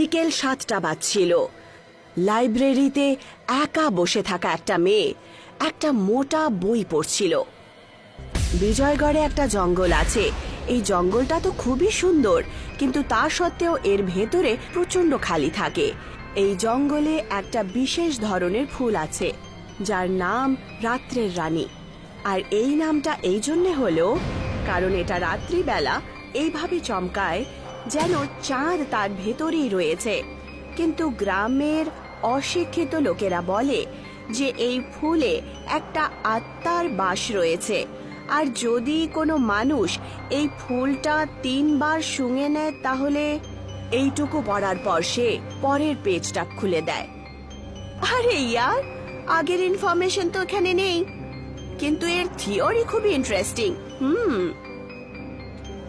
বিকেল 7টা বাজছিল। লাইব্রেরিতে একা বসে থাকা একটা মেয়ে একটা মোটা বই পড়ছিল। বিজয়গড়ে একটা জঙ্গল আছে। এই জঙ্গলটা তো খুবই সুন্দর, কিন্তু তা সত্ত্বেও এর ভেতরে প্রচন্ড খালি থাকে। এই জঙ্গলে একটা বিশেষ ধরনের ফুল আছে যার নাম রাত্রের রানী। আর এই নামটা এই জন্যে হলো কারণ এটা রাত্রিবেলা এইভাবে চমকায় যেন চাঁদ তার ভেতরেই রয়েছে। কিন্তু গ্রামের অশিক্ষিত লোকেরা বলে যে এই ফুলে একটা আত্মার বাস রয়েছে, আর যদি কোনো মানুষ এই ফুলটা 3 বার শুঁঙে নেয় তাহলে এইটুকু পড়ার পর সে পরের পেজটা খুলে দেয়। আরে ইয়ার, আগের ইনফরমেশন তো এখানে নেই, কিন্তু এর থিওরি খুবই ইন্টারেস্টিং।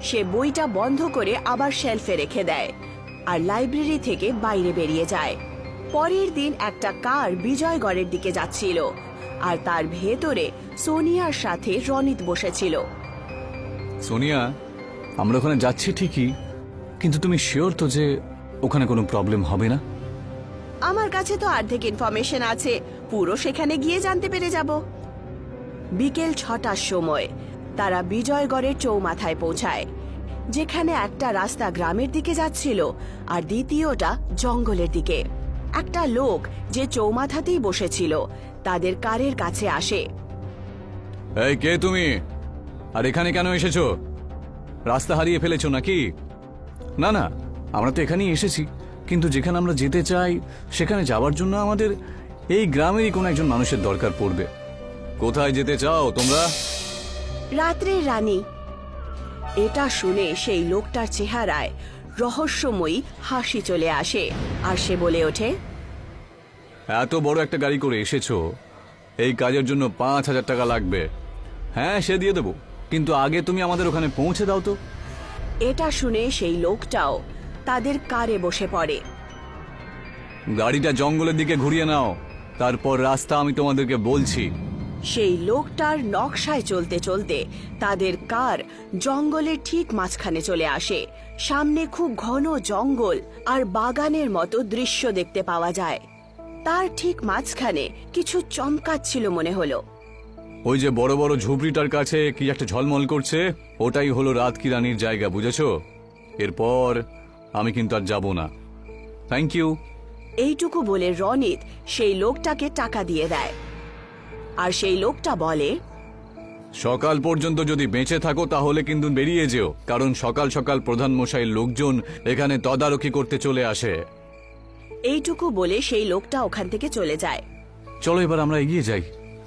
সে বইটা বন্ধ করে আবার শেলফে রেখে দেয় আর লাইব্রেরি থেকে বাইরে বেরিয়ে যায়। পরের দিন একটা কার বিজয়গড়ের দিকে যাচ্ছিল, আর তার ভেতরে সোনিয়ার সাথে রনিত বসেছিল। সোনিয়া, আমরা ওখানে যাচ্ছি ঠিকই, কিন্তু তুমি শিওর তো যে ওখানে কোনো প্রবলেম হবে না? আমার কাছে তো অর্ধেক ইনফরমেশন আছে, পুরো সেখানে গিয়ে জানতে পেরে যাব। বিকেল 6টার সময় তারা বিজয়গড়ের চৌমাথায় পৌঁছায়, যেখানে একটা রাস্তা গ্রামের দিকে যাচ্ছিল আর দ্বিতীয়টা জঙ্গলের দিকে। একটা লোক যে চৌমাথাতেই বসেছিল তাদের কারের কাছে আসে। এই, কে তুমি? আর এখানে কেন এসেছো? রাস্তা হারিয়ে ফেলেছো নাকি? না না, আমরা তো এখানেই এসেছি, কিন্তু যেখানে আমরা যেতে চাই সেখানে যাওয়ার জন্য আমাদের এই গ্রামেরই কোনো একজন মানুষের দরকার পড়বে। কোথায় যেতে চাও তোমরা? রাত্রের রানী। এটা শুনে সেই লোকটার চেহারায় রহস্যময়ী হাসি চলে আসে, আর সে বলে ওঠে, এত বড় একটা গাড়ি করে এসেছো, এই কাজের জন্য 5,000 টাকা লাগবে। হ্যাঁ, সে দিয়ে দেবো, কিন্তু আগে তুমি আমাদের ওখানে পৌঁছে দাও তো। এটা শুনে সেই লোকটাও তাদের কারে বসে পড়ে। গাড়িটা জঙ্গলের দিকে ঘুরিয়ে নাও, তারপর রাস্তা আমি তোমাদেরকে বলছি। সেই লোকটার নকশায় চলতে চলতে তাদের কার জঙ্গলের ঠিক মাঝখানে চলে আসে। সামনে খুব ঘন জঙ্গল আর বাগানের মতো দৃশ্য দেখতে পাওয়া যায়। তার ঠিক মাঝখানে কিছু চমকাচ্ছিল মনে হলো। ওই যে বড় বড় ঝুপড়িটার কাছে কি একটা ঝলমল করছে, ওটাই হলো রাতকিরানির জায়গা, বুঝেছো? এরপর আমি কিন্তু আর যাব না। Thank you. এইটুকু বলে রনিত সেই লোকটাকে টাকা দিয়ে দেয়, আর সেই লোকটা বলে, সকাল পর্যন্ত যদি বেঁচে থাকো তাহলে কিন্তু বেরিয়ে যেও, কারণ সকাল সকাল প্রধান মশাইয়ের লোকজন এখানে তদারকি করতে চলে আসে। এইটুকু বলে সেই লোকটা ওখান থেকে চলে যায়। চলো এবার আমরা এগিয়ে যাই।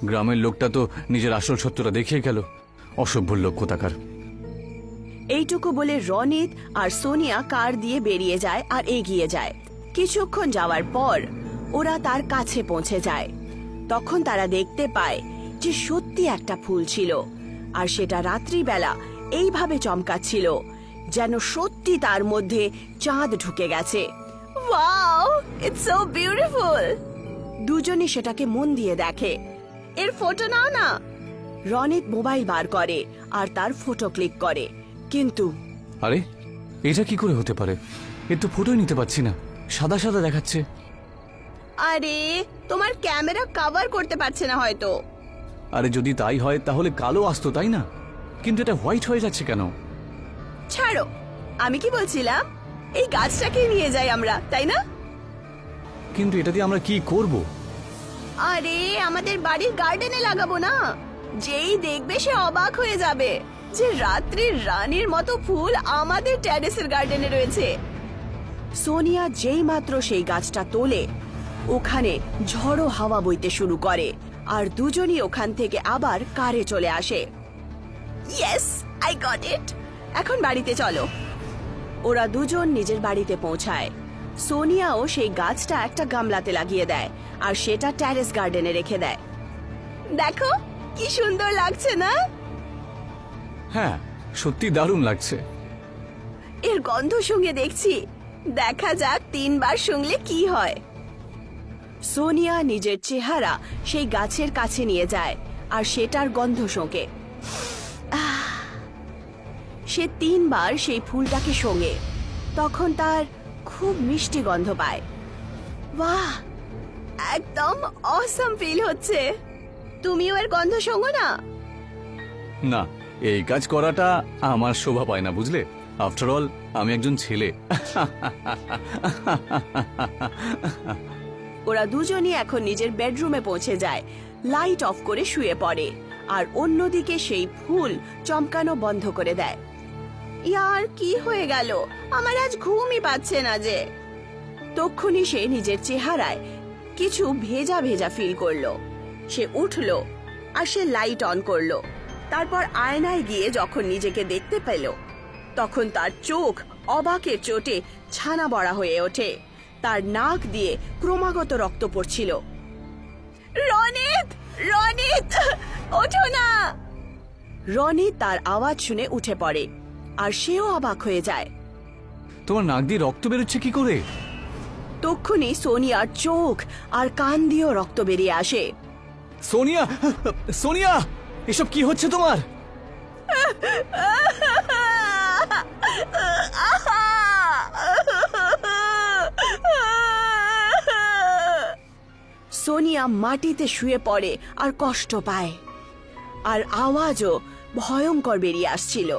গ্রামের লোকটা তো নিজের আসল সত্যটা দেখিয়ে গেল, অসভ্য লোক কোথাকার। এইটুকু বলে রনিত আর সোনিয়া কার দিয়ে বেরিয়ে যায় আর এগিয়ে যায়। কিছুক্ষণ যাওয়ার পর ওরা তার কাছে পৌঁছে যায়। তখন তারা দেখতে পায় যে সত্যি একটা ফুল ছিল, আর সেটা রাত্রিবেলা এইভাবে চমকাচ্ছিল যেন সত্যি তার মধ্যে চাঁদ ঢুকে গেছে। Wow, it's so beautiful. দুজনে সেটাকে মন দিয়ে দেখে। এর ফটো নাও না। রনিত মোবাইল বার করে আর তার ফটো ক্লিক করে, কিন্তু আরে, এটা কি করে হতে পারে? এর তো ফটোই নিতে পারছি না, সাদা সাদা দেখাচ্ছে। আরে, তোমার ক্যামেরা কভার করতে পারছে না হয়তো। আরে যদি তাই হয় তাহলে কালো আসতো, তাই না? কিন্তু এটা হোয়াইট হয়ে যাচ্ছে কেন? ছাড়ো, আমি কি বলছিলাম, এই গাছটাকে নিয়ে যাই আমরা, তাই না? কিন্তু এটা দিয়ে আমরা কি করব? আরে, আমাদের বাড়ির গার্ডেনে লাগাবো না? যেই দেখবে সে অবাক হয়ে যাবে যে রাত্রির রানীর মতো ফুল আমাদের টেরেসের গার্ডেনে রয়েছে। সোনিয়া যেই মাত্র সেই গাছটা তোলে, ওখানে ঝড়ো হাওয়া বইতে শুরু করে, আর দুজনই ওখান থেকে আবার কারে চলে আসে। Yes, I got it. এখন বাড়িতে চলো। ওরা দুজন নিজের বাড়িতে পৌঁছায়। সোনিয়াও সেই গাছটা একটা গামলাতে লাগিয়ে দেয় আর সেটা টেরেস গার্ডেনে রেখে দেয়। দেখো কি সুন্দর লাগছে না? হ্যাঁ, সত্যি দারুণ লাগছে। এর গন্ধ শুঁকে দেখছি, দেখা যাক 3 বার শুঁকলে কি হয়। সোনিয়া নিজের চেহারা সেই গাছের কাছে নিয়ে যায় আর সেটার গন্ধ শোঁকে। সে 3 বার সেই ফুলটাকে শোঁগে। তখন তার খুব মিষ্টি গন্ধ পায়। বাহ, একদম অসাম ফিল হচ্ছে। তুমিও এর গন্ধ শোঙো না? না, এই কাজ করাটা আমার শোভা পায় না, বুঝলে? আফটার অল আমি একজন ছেলে। ওরা দুজনই এখন নিজের বেডরুমে পৌঁছে যায়, লাইট অফ করে শুয়ে পড়ে, আর অন্যদিকে সেই ফুল চমকানো বন্ধ করে দেয়। ইয়ার, কি হয়ে গেল? আমার আজ ঘুমই পাচ্ছে না যে। তক্ষুনি সে নিজের চেহারায় কিছু ভেজা ভেজা ফিল করলো। সে উঠলো আর সে লাইট অন করলো। তারপর আয়নায় গিয়ে যখন নিজেকে দেখতে পেল, তখন তার চোখ অবাকের চোটে ছানা বড়া হয়ে ওঠে। তার নাক দিয়ে ক্রমাগত রক্ত পড়ছিল। রনিত, রনিত, ওঠো না! রনিত তার আওয়াজ শুনে উঠে পড়ে, আর সেও অবাক হয়ে যায়। তোমার নাক দিয়ে রক্ত বেরোচ্ছে কি করে? তক্ষুনি সোনিয়ার চোখ আর কান দিয়েও রক্ত বেরিয়ে আসে। সোনিয়া, সোনিয়া, এসব কি হচ্ছে তোমার? সোনিয়া মাটিতে শুয়ে পড়ে আর কষ্ট পায়, আর আওয়াজও ভয়ঙ্কর বেরিয়ে আসছিল।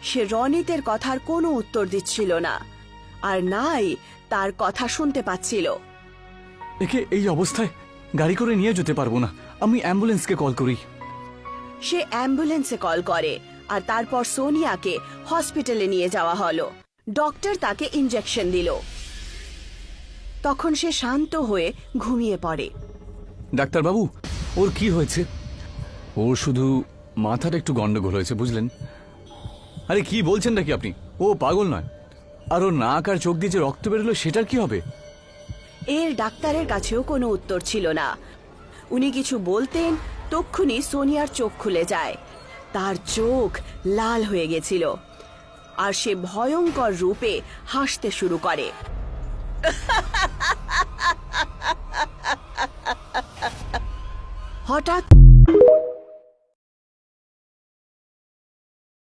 সে রনিতের কথার কোনো উত্তর দিচ্ছিল না, আর নাই তার কথা শুনতে পাচ্ছিল। একে এই অবস্থায় গাড়ি করে নিয়ে যেতে পারবো না, আমি অ্যাম্বুলেন্সকে কল করি। সে অ্যাম্বুলেন্সে কল করে, আর তারপর সোনিয়াকে হসপিটালে নিয়ে যাওয়া হলো। ডক্টর তাকে ইনজেকশন দিল। তখন সে শান্ত হয়ে ঘুমিয়ে পড়ে। ডাক্তারবাবু, ওর কি হয়েছে? ওর শুধু মাথার একটু গন্ডগোল হয়েছে, বুঝলেন? আরে কি বলছেন নাকি আপনি? ও পাগল নয়। আর ওর নাক আর চোখ দিয়ে যে রক্ত বেরোলো সেটার কি হবে? এর ডাক্তারের কাছেও কোনো উত্তর ছিল না। উনি কিছু বলতেন, তক্ষুনি সোনিয়ার চোখ খুলে যায়। তার চোখ লাল হয়ে গেছিল, আর সে ভয়ঙ্কর রূপে হাসতে শুরু করে। হঠাৎ